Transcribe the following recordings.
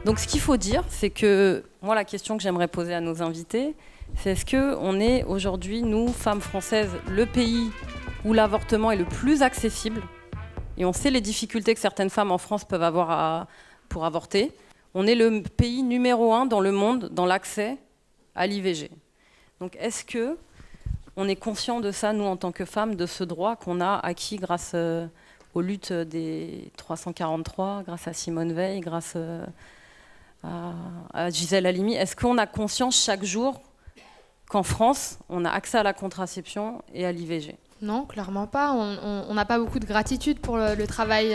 Donc ce qu'il faut dire, c'est que moi la question que j'aimerais poser à nos invités, c'est est-ce qu'on est aujourd'hui, nous, femmes françaises, le pays où l'avortement est le plus accessible, et on sait les difficultés que certaines femmes en France peuvent avoir pour avorter. On est le pays numéro 1 dans le monde dans l'accès à l'IVG. Donc est-ce qu'on est conscient de ça, nous, en tant que femmes, de ce droit qu'on a acquis grâce aux luttes des 343, grâce à Simone Veil, grâce à Gisèle Halimi? Est-ce qu'on a conscience chaque jour qu'en France, on a accès à la contraception et à l'IVG? Non, clairement pas. On n'a pas beaucoup de gratitude pour le travail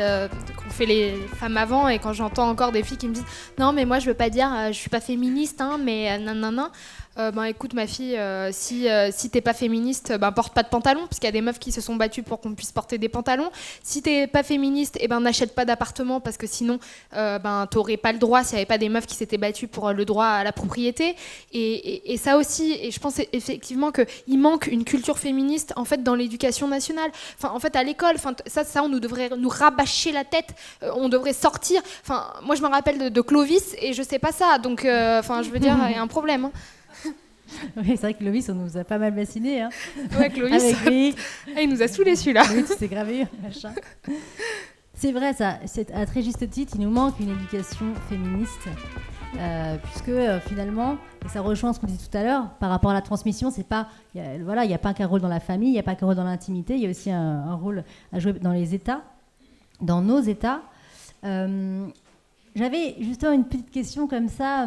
qu'ont fait les femmes avant. Et quand j'entends encore des filles qui me disent « Non, mais moi, je veux pas dire, je suis pas féministe, hein, mais nanana », écoute ma fille, si t'es pas féministe, porte pas de pantalon, parce qu'il y a des meufs qui se sont battues pour qu'on puisse porter des pantalons. Si t'es pas féministe, n'achète pas d'appartement, parce que sinon t'aurais pas le droit s'il y avait pas des meufs qui s'étaient battues pour le droit à la propriété. Et ça aussi, et je pense effectivement qu'il manque une culture féministe en fait dans l'éducation nationale. Enfin, en fait, à l'école, ça on devrait nous rabâcher la tête. On devrait sortir. Enfin, moi je me rappelle de Clovis et je sais pas ça, donc je veux dire, il y a un problème. Hein. Oui, c'est vrai que Clovis, on nous a pas mal bassiné. Hein. Ouais, Clovis, il nous a saulés celui-là. Oui, tu sais gravé, machin. C'est vrai, ça. C'est à très juste titre, il nous manque une éducation féministe, puisque finalement, et ça rejoint ce qu'on disait tout à l'heure, par rapport à la transmission, c'est pas, il n'y a pas qu'un rôle dans la famille, il n'y a pas qu'un rôle dans l'intimité, il y a aussi un rôle à jouer dans les États, dans nos États. J'avais justement une petite question comme ça.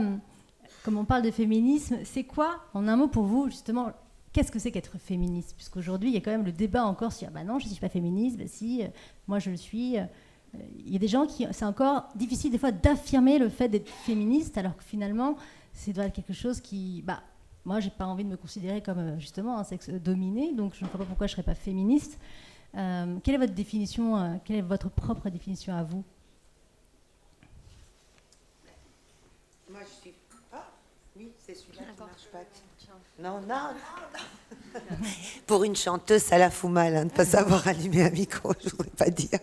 Comme on parle de féminisme, c'est quoi, en un mot pour vous, justement, qu'est-ce que c'est qu'être féministe? Puisqu'aujourd'hui, il y a quand même le débat encore sur « bah non, je ne suis pas féministe, si, moi je le suis ». Il y a des gens qui... C'est encore difficile des fois d'affirmer le fait d'être féministe, alors que finalement, c'est doit être quelque chose qui... moi, je n'ai pas envie de me considérer comme, justement, un sexe dominé, donc je ne vois pas pourquoi je ne serais pas féministe. Quelle est votre définition, quelle est votre propre définition à vous? Moi, je suis... Oui, c'est celui-là qui ne marche pas. Non. Pour une chanteuse, ça la fout mal de ne pas savoir allumer un micro, je ne voudrais pas dire.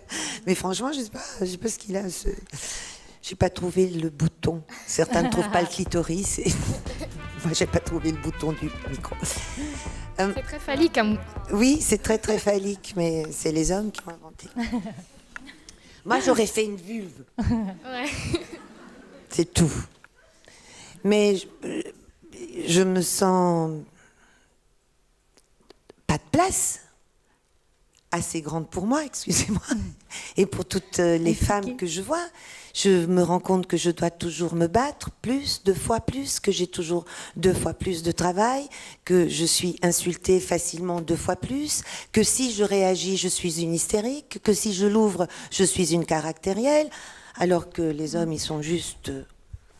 Mais franchement, je ne sais pas ce qu'il a. Je n'ai pas trouvé le bouton. Certains ne trouvent pas le clitoris. Moi, je n'ai pas trouvé le bouton du micro. C'est très phallique. Hein. Oui, c'est très, très phallique, mais c'est les hommes qui ont inventé. Moi, j'aurais fait une vulve. Ouais. C'est tout. Mais je me sens pas de place assez grande pour moi, excusez-moi, et pour toutes les femmes que je vois. Je me rends compte que je dois toujours me battre deux fois plus, que j'ai toujours 2 fois plus de travail, que je suis insultée facilement 2 fois plus, que si je réagis, je suis une hystérique, que si je l'ouvre, je suis une caractérielle, alors que les hommes, ils sont juste...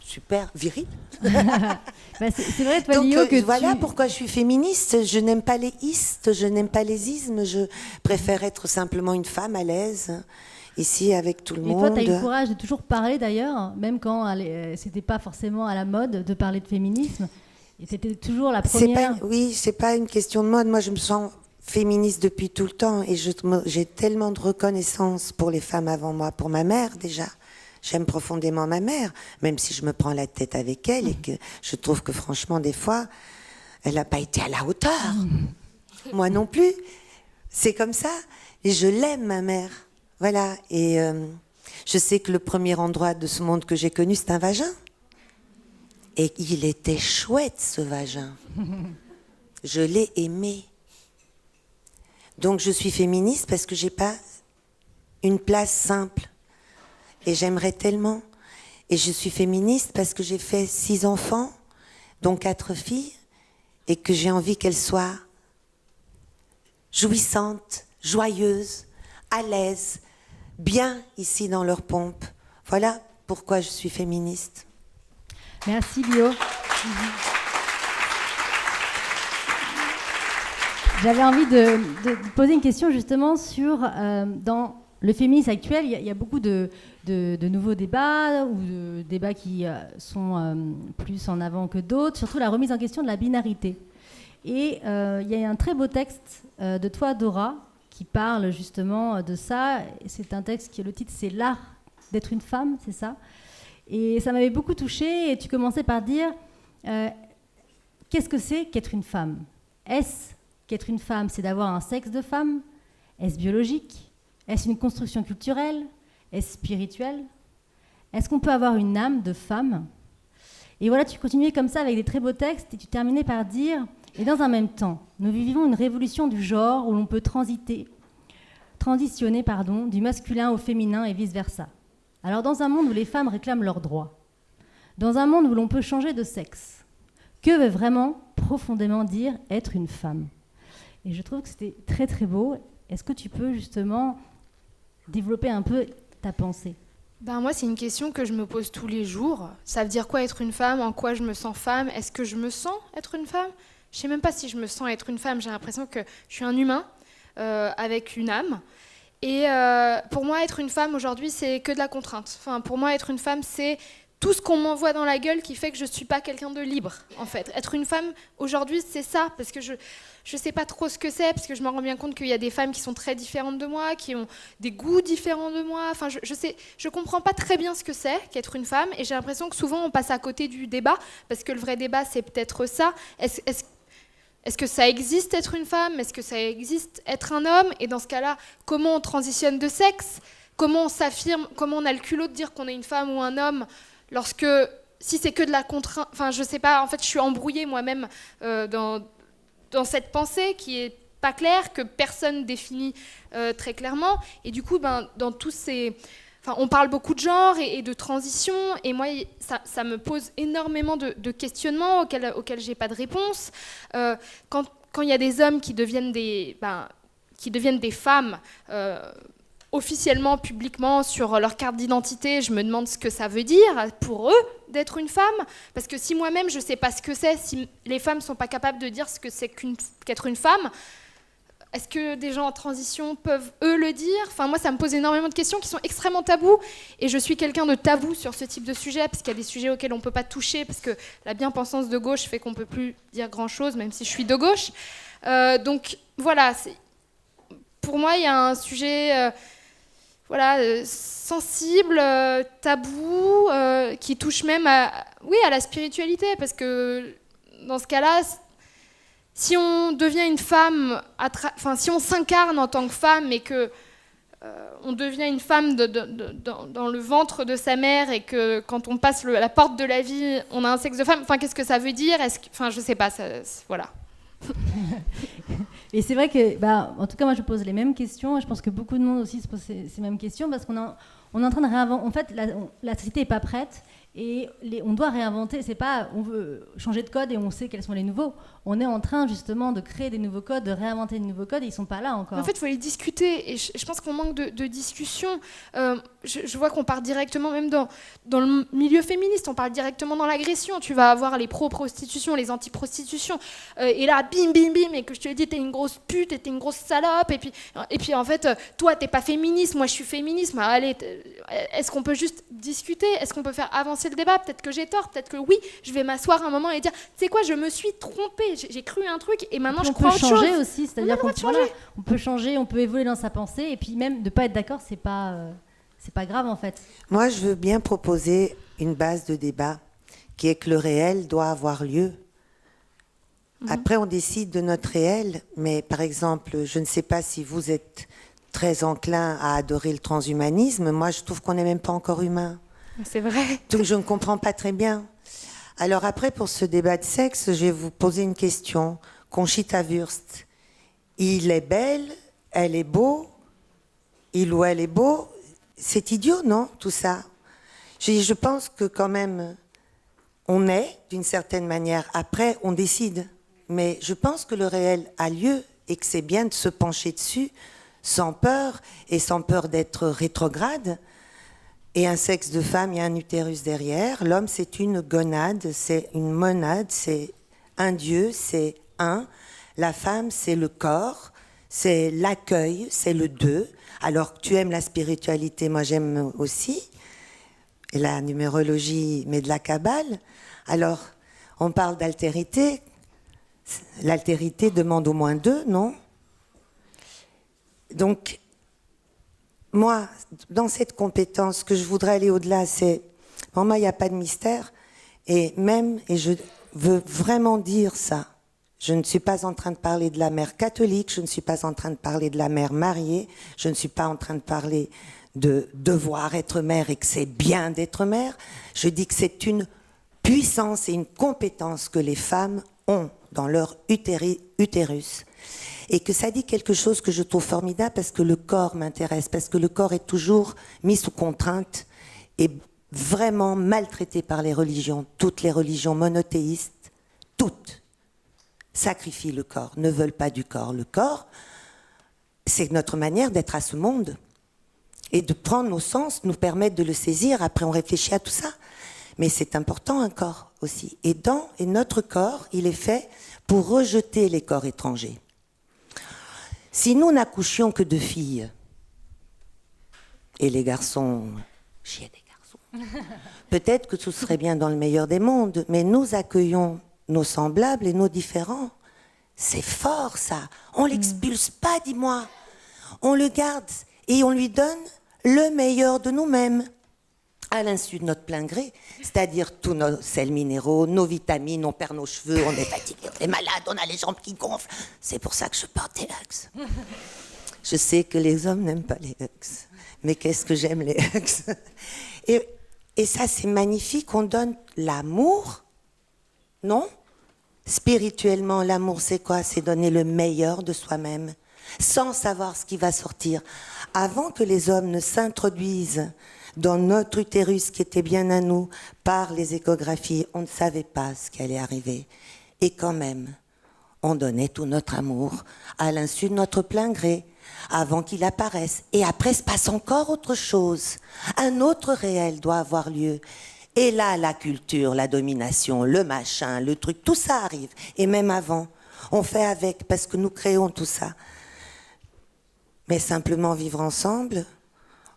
super viril. C'est vrai, toi, donc Lio, que voilà pourquoi je suis féministe. Je n'aime pas les istes, je n'aime pas les ismes. Je préfère être simplement une femme à l'aise ici avec tout le monde. Et toi, tu as eu le courage de toujours parler d'ailleurs, même quand c'était pas forcément à la mode de parler de féminisme. Et c'était toujours la première. C'est pas une question de mode. Moi, je me sens féministe depuis tout le temps et j'ai tellement de reconnaissance pour les femmes avant moi, pour ma mère déjà. J'aime profondément ma mère, même si je me prends la tête avec elle et que je trouve que franchement, des fois, elle n'a pas été à la hauteur. Moi non plus. C'est comme ça. Et je l'aime, ma mère. Voilà. Et je sais que le premier endroit de ce monde que j'ai connu, c'est un vagin. Et il était chouette, ce vagin. Je l'ai aimé. Donc je suis féministe parce que j'ai pas une place simple. Et j'aimerais tellement. Et je suis féministe parce que j'ai fait 6 enfants, dont 4 filles, et que j'ai envie qu'elles soient jouissantes, joyeuses, à l'aise, bien ici dans leur pompe. Voilà pourquoi je suis féministe. Merci, Lio. J'avais envie de poser une question justement sur... dans le féminisme actuel, il y a beaucoup de nouveaux débats ou de débats qui sont plus en avant que d'autres, surtout la remise en question de la binarité. Et il y a un très beau texte de toi, Dora, qui parle justement de ça. C'est un texte qui, le titre, c'est « L'art d'être une femme », c'est ça ? Et ça m'avait beaucoup touchée, et tu commençais par dire qu'est-ce que c'est qu'être une femme ? Est-ce qu'être une femme, c'est d'avoir un sexe de femme ? Est-ce biologique ? Est-ce une construction culturelle ? Est-ce spirituel ? Est-ce qu'on peut avoir une âme de femme ? Et voilà, tu continuais comme ça avec des très beaux textes, et tu terminais par dire « Et dans un même temps, nous vivons une révolution du genre où l'on peut transitionner du masculin au féminin et vice-versa. Alors dans un monde où les femmes réclament leurs droits, dans un monde où l'on peut changer de sexe, que veut vraiment profondément dire être une femme ?» Et je trouve que c'était très très beau. Est-ce que tu peux justement développer un peu ta pensée ? Moi, c'est une question que je me pose tous les jours. Ça veut dire quoi être une femme ? En quoi je me sens femme ? Est-ce que je me sens être une femme ? Je ne sais même pas si je me sens être une femme. J'ai l'impression que je suis un humain avec une âme. Et pour moi, être une femme aujourd'hui, c'est que de la contrainte. Enfin, pour moi, être une femme, c'est tout ce qu'on m'envoie dans la gueule qui fait que je ne suis pas quelqu'un de libre, en fait. Être une femme, aujourd'hui, c'est ça, parce que je ne sais pas trop ce que c'est, parce que je me rends bien compte qu'il y a des femmes qui sont très différentes de moi, qui ont des goûts différents de moi. Enfin, je comprends pas très bien ce que c'est qu'être une femme, et j'ai l'impression que souvent, on passe à côté du débat, parce que le vrai débat, c'est peut-être ça. Est-ce que ça existe être une femme ? Est-ce que ça existe être un homme ? Et dans ce cas-là, comment on transitionne de sexe ? Comment on s'affirme ? Comment on a le culot de dire qu'on est une femme ou un homme ? Lorsque, si c'est que de la contrainte, enfin je sais pas, en fait je suis embrouillée moi-même dans cette pensée qui est pas claire, que personne définit très clairement, et du coup dans tous ces... Enfin, on parle beaucoup de genre et de transition, et moi ça me pose énormément de questionnements auxquels j'ai pas de réponse. Quand il y a des hommes qui deviennent des femmes, officiellement, publiquement, sur leur carte d'identité, je me demande ce que ça veut dire pour eux d'être une femme. Parce que si moi-même, je ne sais pas ce que c'est, si les femmes ne sont pas capables de dire ce que c'est qu'être une femme, est-ce que des gens en transition peuvent, eux, le dire ? Enfin, moi, ça me pose énormément de questions qui sont extrêmement tabous. Et je suis quelqu'un de tabou sur ce type de sujet, parce qu'il y a des sujets auxquels on ne peut pas toucher, parce que la bien-pensance de gauche fait qu'on ne peut plus dire grand-chose, même si je suis de gauche. Donc, voilà. Pour moi, il y a un sujet... sensible, tabou, qui touche même à la spiritualité, parce que dans ce cas-là, si on devient une femme, si on s'incarne en tant que femme et que on devient une femme dans le ventre de sa mère, et que quand on passe la porte de la vie, on a un sexe de femme, enfin qu'est-ce que ça veut dire ? Je sais pas, voilà. Et c'est vrai que, en tout cas, moi je pose les mêmes questions, et je pense que beaucoup de monde aussi se pose ces mêmes questions, parce qu'on est en train de réinventer. En fait, la société n'est pas prête, et on doit réinventer. C'est pas on veut changer de code et on sait quels sont les nouveaux. On est en train justement de créer des nouveaux codes, de réinventer de nouveaux codes, et ils sont pas là encore. En fait, il faut les discuter, et je pense qu'on manque de discussion. Je vois qu'on part directement, même dans le milieu féministe, on parle directement dans l'agression. Tu vas avoir les pro-prostitution, les anti-prostitution, et là, bim, bim, bim, et que je te dis, t'es une grosse pute, et t'es une grosse salope, et puis en fait, toi, t'es pas féministe, moi, je suis féministe. Allez, est-ce qu'on peut juste discuter ? Est-ce qu'on peut faire avancer le débat ? Peut-être que j'ai tort, peut-être que oui, je vais m'asseoir un moment et dire, tu sais quoi, je me suis trompée, j'ai cru un truc, et maintenant je crois autre chose. On peut changer aussi, c'est-à-dire on peut changer, on peut évoluer dans sa pensée, et puis même de pas être d'accord, c'est pas grave en fait. Moi, je veux bien proposer une base de débat qui est que le réel doit avoir lieu. Après, on décide de notre réel, mais par exemple, je ne sais pas si vous êtes très enclin à adorer le transhumanisme. Moi, je trouve qu'on n'est même pas encore humain. C'est vrai. Donc, je ne comprends pas très bien. Alors après, pour ce débat de sexe, je vais vous poser une question. Conchita Wurst, il est belle, elle est beau, il ou elle est beau. C'est idiot, non, tout ça ? Je pense que quand même, on est, d'une certaine manière. Après, on décide. Mais je pense que le réel a lieu et que c'est bien de se pencher dessus sans peur, et sans peur d'être rétrograde. Et un sexe de femme, il y a un utérus derrière. L'homme, c'est une gonade, c'est une monade, c'est un dieu, c'est un. La femme, c'est le corps, c'est l'accueil, c'est le deux. Alors, tu aimes la spiritualité, moi j'aime aussi. Et la numérologie, mais de la Kabbale. Alors, on parle d'altérité. L'altérité demande au moins deux, non ? Donc, moi, dans cette compétence, ce que je voudrais aller au-delà, c'est, Pour moi, il n'y a pas de mystère. Et je veux vraiment dire ça, je ne suis pas en train de parler de la mère catholique, je ne suis pas en train de parler de la mère mariée, je ne suis pas en train de parler de devoir être mère et que c'est bien d'être mère. Je dis que c'est une puissance et une compétence que les femmes ont dans leur utérus. Et que ça dit quelque chose que je trouve formidable parce que le corps m'intéresse, parce que le corps est toujours mis sous contrainte et vraiment maltraité par les religions. Toutes les religions monothéistes, toutes, sacrifient le corps, ne veulent pas du corps. Le corps, c'est notre manière d'être à ce monde. Et de prendre nos sens, nous permettre de le saisir. Après, on réfléchit à tout ça. Mais c'est important, un corps aussi. Et notre corps, il est fait pour rejeter les corps étrangers. Si nous n'accouchions que de filles, et les garçons chiaient des garçons, peut-être que tout serait bien dans le meilleur des mondes, mais nous accueillons nos semblables et nos différents. C'est fort, ça. On l'expulse pas, dis-moi. On le garde et on lui donne le meilleur de nous-mêmes, à l'insu de notre plein gré, c'est-à-dire tous nos sels minéraux, nos vitamines, on perd nos cheveux, on est fatigué, on est malade, on a les jambes qui gonflent. C'est pour ça que je porte des hugs. Je sais que les hommes n'aiment pas les hugs, mais qu'est-ce que j'aime les hugs. Et ça, c'est magnifique, on donne l'amour, non ? Spirituellement, l'amour, c'est quoi ? C'est donner le meilleur de soi-même, sans savoir ce qui va sortir. Avant que les hommes ne s'introduisent dans notre utérus qui était bien à nous par les échographies, on ne savait pas ce qui allait arriver. Et quand même, on donnait tout notre amour à l'insu de notre plein gré, avant qu'il apparaisse. Et après se passe encore autre chose. Un autre réel doit avoir lieu. Et là, la culture, la domination, le machin, le truc, tout ça arrive. Et même avant, on fait avec, parce que nous créons tout ça. Mais simplement vivre ensemble,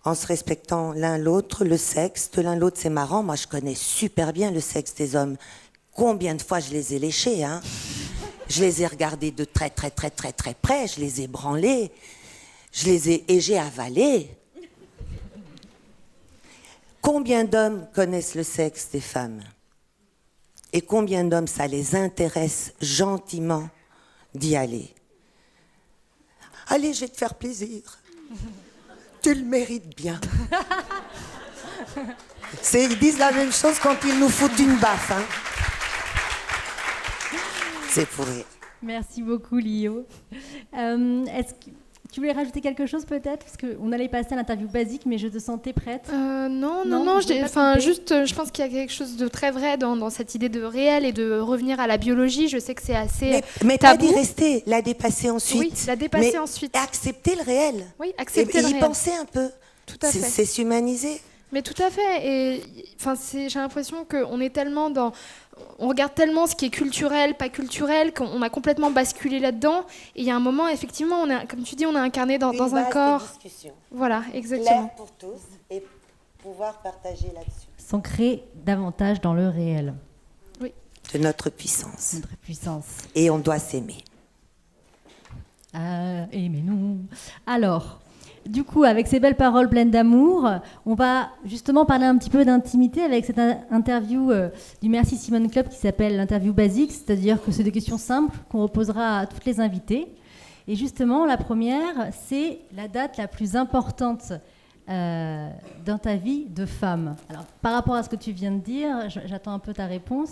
en se respectant l'un l'autre, le sexe de l'un l'autre, c'est marrant. Moi, je connais super bien le sexe des hommes. Combien de fois je les ai léchés, hein ? Je les ai regardés de très, très, très, très, très près. Je les ai branlés. Et j'ai avalé. Combien d'hommes connaissent le sexe des femmes ? Et combien d'hommes ça les intéresse gentiment d'y aller ? Allez, je vais te faire plaisir. Tu le mérites bien. Ils disent la même chose quand ils nous foutent une baffe. Hein. C'est pour rire. Merci beaucoup, Lio. Est-ce que tu voulais rajouter quelque chose peut-être ? Parce qu'on allait passer à l'interview basique, mais je te sentais prête. Non, je pense qu'il y a quelque chose de très vrai dans cette idée de réel et de revenir à la biologie. Je sais que c'est assez mais tabou. Pas d'y rester, la dépasser ensuite. Oui, la dépasser ensuite. Accepter le réel. Oui, accepter le réel. Y penser un peu. Tout à fait. C'est s'humaniser. Mais tout à fait. Et j'ai l'impression qu'on est tellement dans... On regarde tellement ce qui est culturel, pas culturel, qu'on a complètement basculé là-dedans. Et il y a un moment, effectivement, comme tu dis, on est incarné dans un corps. Discussion. Voilà, exactement. L'air pour tous et pouvoir partager là-dessus. S'ancrer davantage dans le réel. Oui. De notre puissance. Notre puissance. Et on doit s'aimer. Aimez-nous. Alors... Du coup, avec ces belles paroles pleines d'amour, on va justement parler un petit peu d'intimité avec cette interview du Merci Simone Club qui s'appelle l'interview basique, c'est-à-dire que c'est des questions simples qu'on reposera à toutes les invitées. Et justement, la première, c'est la date la plus importante dans ta vie de femme. Alors, par rapport à ce que tu viens de dire, j'attends un peu ta réponse.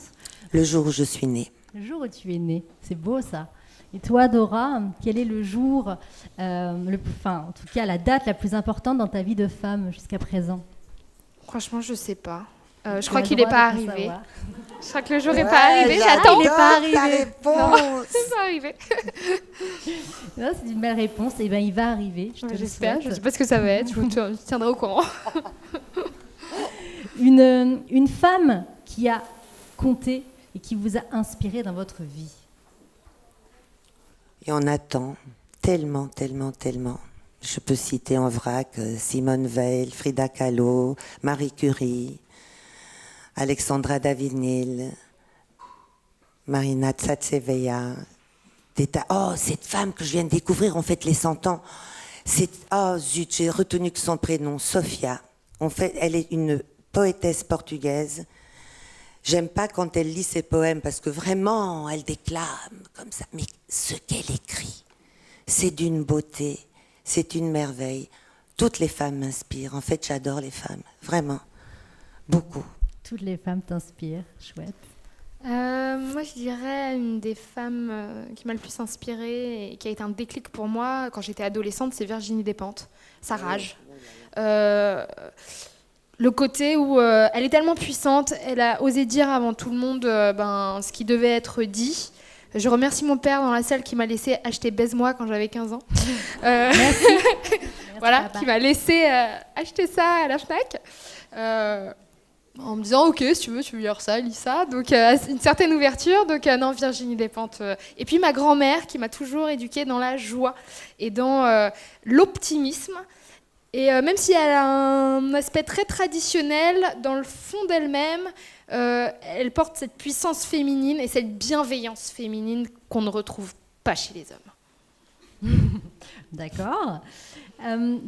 Le jour où je suis née. Le jour où tu es née, c'est beau ça. Et toi, Dora, quel est le jour, en tout cas la date la plus importante dans ta vie de femme jusqu'à présent ? Franchement, je sais pas. Je crois qu'il n'est pas arrivé. Je crois que le jour n'est pas arrivé. J'attends. Il n'est pas arrivé. Ta réponse. C'est pas arrivé. Non, c'est une belle réponse. Et ben, il va arriver. J'espère. Je ne sais pas ce que ça va être. Je vous tiendrai au courant. Une femme qui a compté et qui vous a inspiré dans votre vie. Et on attend tellement, tellement, tellement. Je peux citer en vrac Simone Veil, Frida Kahlo, Marie Curie, Alexandra David-Néel, Marina Tsatseveya. Cette femme que je viens de découvrir, on fête les 100 ans. J'ai retenu que son prénom, Sophia. Elle est une poétesse portugaise. J'aime pas quand elle lit ses poèmes parce que vraiment, elle déclame comme ça. Mais ce qu'elle écrit, c'est d'une beauté, c'est une merveille. Toutes les femmes m'inspirent. En fait, j'adore les femmes, vraiment, beaucoup. Toutes les femmes t'inspirent, chouette. Moi, je dirais une des femmes qui m'a le plus inspirée et qui a été un déclic pour moi quand j'étais adolescente, c'est Virginie Despentes. Sa rage. Le côté où elle est tellement puissante, elle a osé dire avant tout le monde ce qui devait être dit. Je remercie mon père dans la salle qui m'a laissé acheter Baise-moi quand j'avais 15 ans. Merci. Voilà, Merci, qui m'a laissé acheter ça à la FNAC. En me disant, ok, si tu veux lire ça, lis ça. Donc, une certaine ouverture. Donc, non, Virginie Despentes. Et puis, ma grand-mère qui m'a toujours éduquée dans la joie et dans l'optimisme. Et même si elle a un aspect très traditionnel, dans le fond d'elle-même, elle porte cette puissance féminine et cette bienveillance féminine qu'on ne retrouve pas chez les hommes. D'accord.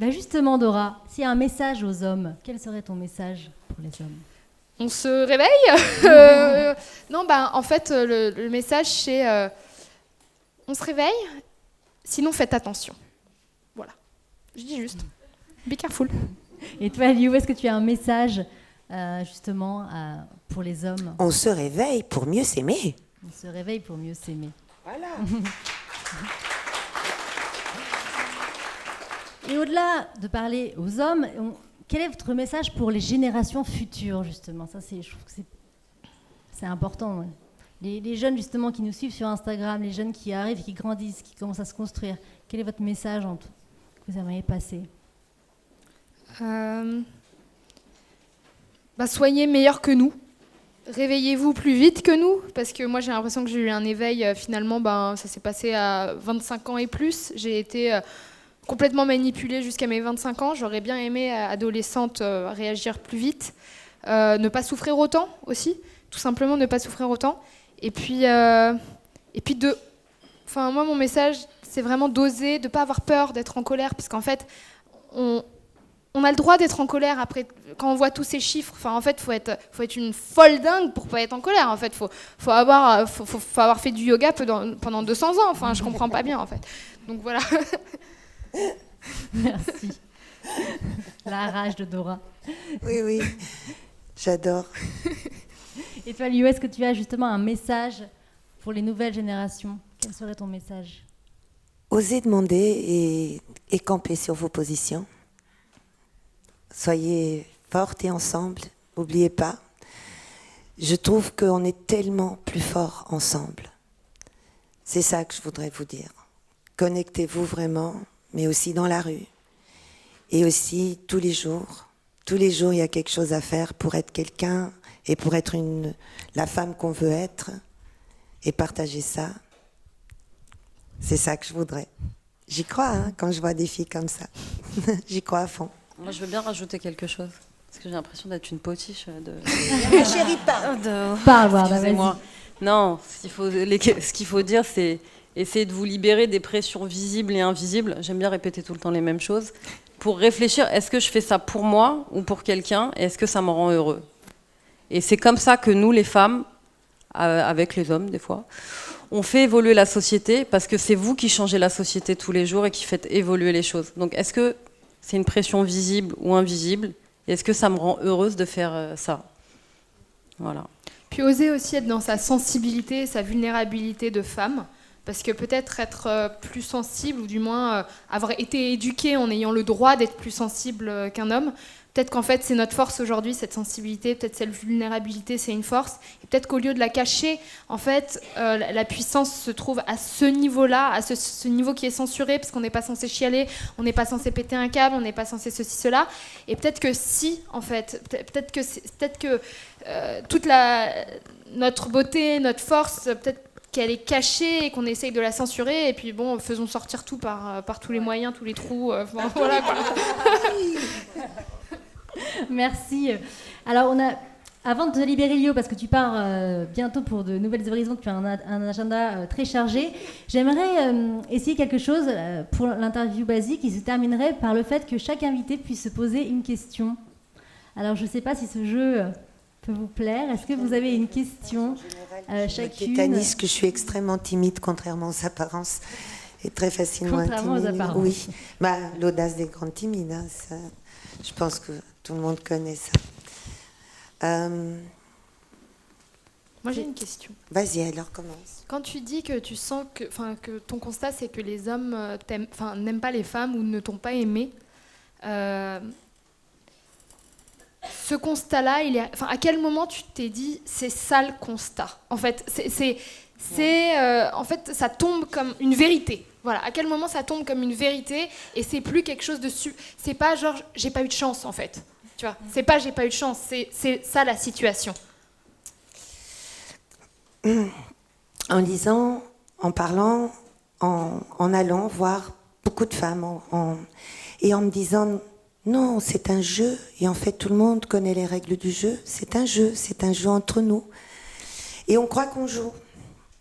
Justement, Dora, s'il y a un message aux hommes, quel serait ton message pour les hommes ? On se réveille Non, en fait, le message, c'est on se réveille, sinon faites attention. Voilà. Je dis juste. Be careful. Et toi, Liu, est-ce que tu as un message justement pour les hommes ? On se réveille pour mieux s'aimer. On se réveille pour mieux s'aimer. Voilà. Et au-delà de parler aux hommes, quel est votre message pour les générations futures, justement ? Ça, je trouve que c'est important. Ouais. Les jeunes, justement, qui nous suivent sur Instagram, les jeunes qui arrivent, qui grandissent, qui commencent à se construire, quel est votre message que vous aimeriez passer ? Soyez meilleurs que nous. Réveillez-vous plus vite que nous, parce que moi j'ai l'impression que j'ai eu un éveil, finalement, ça s'est passé à 25 ans et plus. J'ai été complètement manipulée jusqu'à mes 25 ans. J'aurais bien aimé, adolescente, réagir plus vite. Ne pas souffrir autant aussi, tout simplement ne pas souffrir autant. Et puis moi mon message, c'est vraiment d'oser, de ne pas avoir peur d'être en colère, parce qu'en fait, on a le droit d'être en colère après quand on voit tous ces chiffres. Enfin, en fait, faut être une folle dingue pour pas être en colère. En fait, faut avoir fait du yoga pendant 200 ans. Enfin, je comprends pas bien en fait. Donc voilà. Merci. La rage de Dora. Oui, j'adore. Et toi, Liu, est-ce que tu as justement un message pour les nouvelles générations ? Quel serait ton message ? Osez demander et camper sur vos positions. Soyez fortes et ensemble, n'oubliez pas. Je trouve qu'on est tellement plus forts ensemble. C'est ça que je voudrais vous dire. Connectez-vous vraiment, mais aussi dans la rue. Et aussi tous les jours. Tous les jours, il y a quelque chose à faire pour être quelqu'un et pour être la femme qu'on veut être et partager ça. C'est ça que je voudrais. J'y crois quand je vois des filles comme ça. J'y crois à fond. Moi, je veux bien rajouter quelque chose. Parce que j'ai l'impression d'être une potiche de... Ma chérie, parle. Parle, Warda, Excusez-moi. Non, ce qu'il faut dire, c'est essayer de vous libérer des pressions visibles et invisibles. J'aime bien répéter tout le temps les mêmes choses. Pour réfléchir, est-ce que je fais ça pour moi ou pour quelqu'un ? Et est-ce que ça me rend heureux ? Et c'est comme ça que nous, les femmes, avec les hommes des fois, on fait évoluer la société, parce que c'est vous qui changez la société tous les jours et qui faites évoluer les choses. Donc est-ce que c'est une pression visible ou invisible ? Et est-ce que ça me rend heureuse de faire ça ? Voilà. Puis oser aussi être dans sa sensibilité, sa vulnérabilité de femme, parce que peut-être être plus sensible, ou du moins avoir été éduqué en ayant le droit d'être plus sensible qu'un homme, peut-être qu'en fait c'est notre force aujourd'hui, cette sensibilité, peut-être cette vulnérabilité c'est une force, et peut-être qu'au lieu de la cacher, en fait la puissance se trouve à ce niveau-là, à ce niveau qui est censuré, parce qu'on n'est pas censé chialer, on n'est pas censé péter un câble, on n'est pas censé ceci, cela, et peut-être que si, en fait, peut-être que toute notre beauté, notre force, peut-être qu'elle est cachée et qu'on essaye de la censurer, et puis bon, faisons sortir tout par tous les moyens, tous les trous, voilà quoi. Merci. Alors, avant de te libérer, Lio, parce que tu pars bientôt pour de nouvelles horizons, tu as un agenda très chargé, j'aimerais essayer quelque chose pour l'interview basique qui se terminerait par le fait que chaque invité puisse se poser une question Alors, je ne sais pas si ce jeu peut vous plaire. Est-ce que vous avez une question chacune? Tétanis, que je suis extrêmement timide, contrairement aux apparences, et très facilement Contrairement aux intimidée. apparences. Oui, l'audace des grandes timides, hein, ça, je pense que tout le monde connaît ça. Moi, j'ai une question. Vas-y, alors commence. Quand tu dis que tu sens que ton constat, c'est que les hommes n'aiment pas les femmes ou ne t'ont pas aimé, ce constat-là, à quel moment tu t'es dit c'est ça le constat? En fait, en fait, ça tombe comme une vérité. Voilà. À quel moment ça tombe comme une vérité et c'est plus quelque chose de c'est pas genre j'ai pas eu de chance en fait. Tu vois, c'est pas j'ai pas eu de chance, c'est ça la situation. En lisant, en parlant, en allant voir beaucoup de femmes et en me disant non, c'est un jeu et en fait tout le monde connaît les règles du jeu. C'est un jeu entre nous et on croit qu'on joue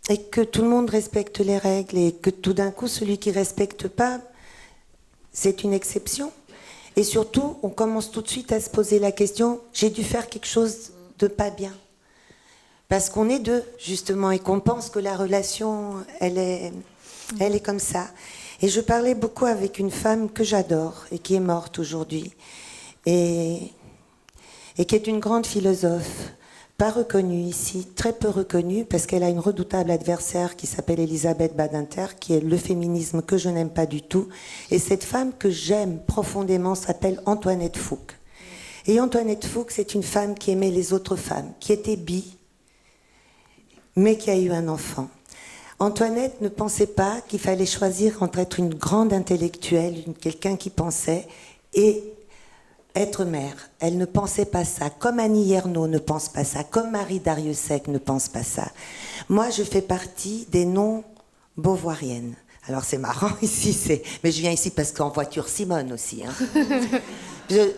et que tout le monde respecte les règles et que tout d'un coup celui qui respecte pas, c'est une exception. Et surtout, on commence tout de suite à se poser la question j'ai dû faire quelque chose de pas bien. Parce qu'on est deux, justement, et qu'on pense que la relation, elle est comme ça. Et je parlais beaucoup avec une femme que j'adore et qui est morte aujourd'hui, et qui est une grande philosophe, pas reconnue ici, très peu reconnue, parce qu'elle a une redoutable adversaire qui s'appelle Elisabeth Badinter, qui est le féminisme que je n'aime pas du tout. Et cette femme que j'aime profondément s'appelle Antoinette Fouque. Et Antoinette Fouque, c'est une femme qui aimait les autres femmes, qui était bi, mais qui a eu un enfant. Antoinette ne pensait pas qu'il fallait choisir entre être une grande intellectuelle, quelqu'un qui pensait, et être mère. Elle ne pensait pas ça, comme Annie Ernaux ne pense pas ça, comme Marie Dariussec ne pense pas ça. Moi, je fais partie des non-beauvoiriennes. Alors c'est marrant ici, mais je viens ici parce qu'en voiture, Simone aussi. Hein.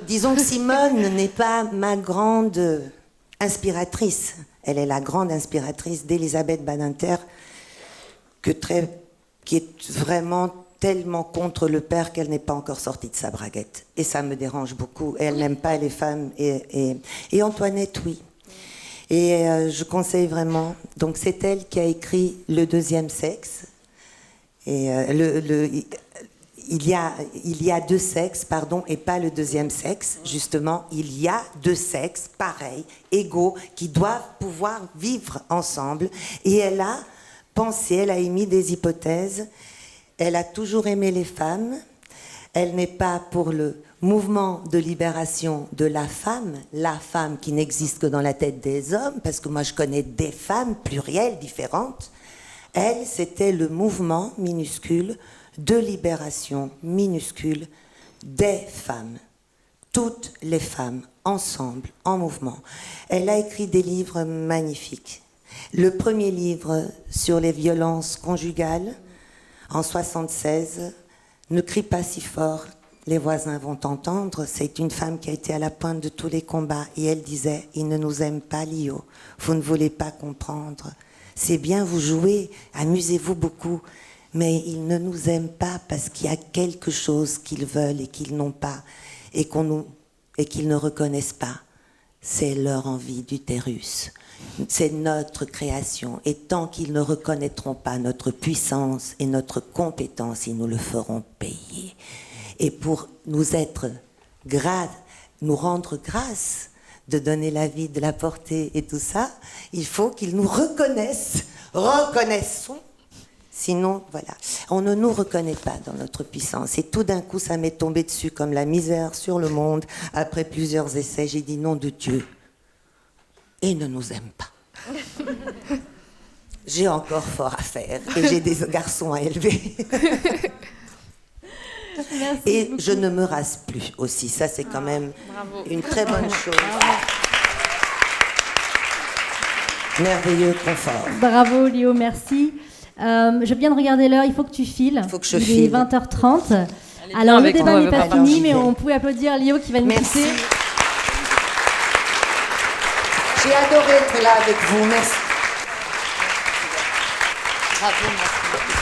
Disons que Simone n'est pas ma grande inspiratrice. Elle est la grande inspiratrice d'Elisabeth Badinter, qui est vraiment tellement contre le père qu'elle n'est pas encore sortie de sa braguette. Et ça me dérange beaucoup. Et elle n'aime pas les femmes. Et Antoinette, oui. Et je conseille vraiment. Donc c'est elle qui a écrit Le deuxième sexe. Et il y a deux sexes, pardon, et pas le deuxième sexe. Justement, il y a deux sexes, pareils, égaux, qui doivent pouvoir vivre ensemble. Et elle a pensé, elle a émis des hypothèses. Elle a toujours aimé les femmes. Elle n'est pas pour le mouvement de libération de la femme qui n'existe que dans la tête des hommes, parce que moi je connais des femmes plurielles, différentes. Elle, c'était le mouvement minuscule de libération minuscule des femmes, toutes les femmes, ensemble, en mouvement. Elle a écrit des livres magnifiques. Le premier livre sur les violences conjugales, en 1976, Ne crie pas si fort, les voisins vont t'entendre. C'est une femme qui a été à la pointe de tous les combats et elle disait, ils ne nous aiment pas, Lio, vous ne voulez pas comprendre. C'est bien, vous jouez, amusez-vous beaucoup, mais ils ne nous aiment pas parce qu'il y a quelque chose qu'ils veulent et qu'ils n'ont pas et qu'ils ne reconnaissent pas. C'est leur envie d'utérus. C'est notre création. Et tant qu'ils ne reconnaîtront pas notre puissance et notre compétence, ils nous le feront payer. Et pour nous rendre grâce de donner la vie, de la porter et tout ça, il faut qu'ils nous reconnaissent. Reconnaissons. Sinon, voilà, on ne nous reconnaît pas dans notre puissance. Et tout d'un coup, ça m'est tombé dessus comme la misère sur le monde. Après plusieurs essais, j'ai dit nom de Dieu. Et ne nous aime pas. J'ai encore fort à faire et j'ai des garçons à élever. Merci et beaucoup. Je ne me rase plus aussi. Ça, c'est quand même une très bonne chose. Merveilleux confort. Bravo Léo, merci. Je viens de regarder l'heure, il faut que tu files. Il faut que je Il file. est 20h30. Alors le débat n'est pas fini, mais on pouvait applaudir Léo qui va nous quitter. J'ai adoré être là avec vous. Merci. Bravo, merci.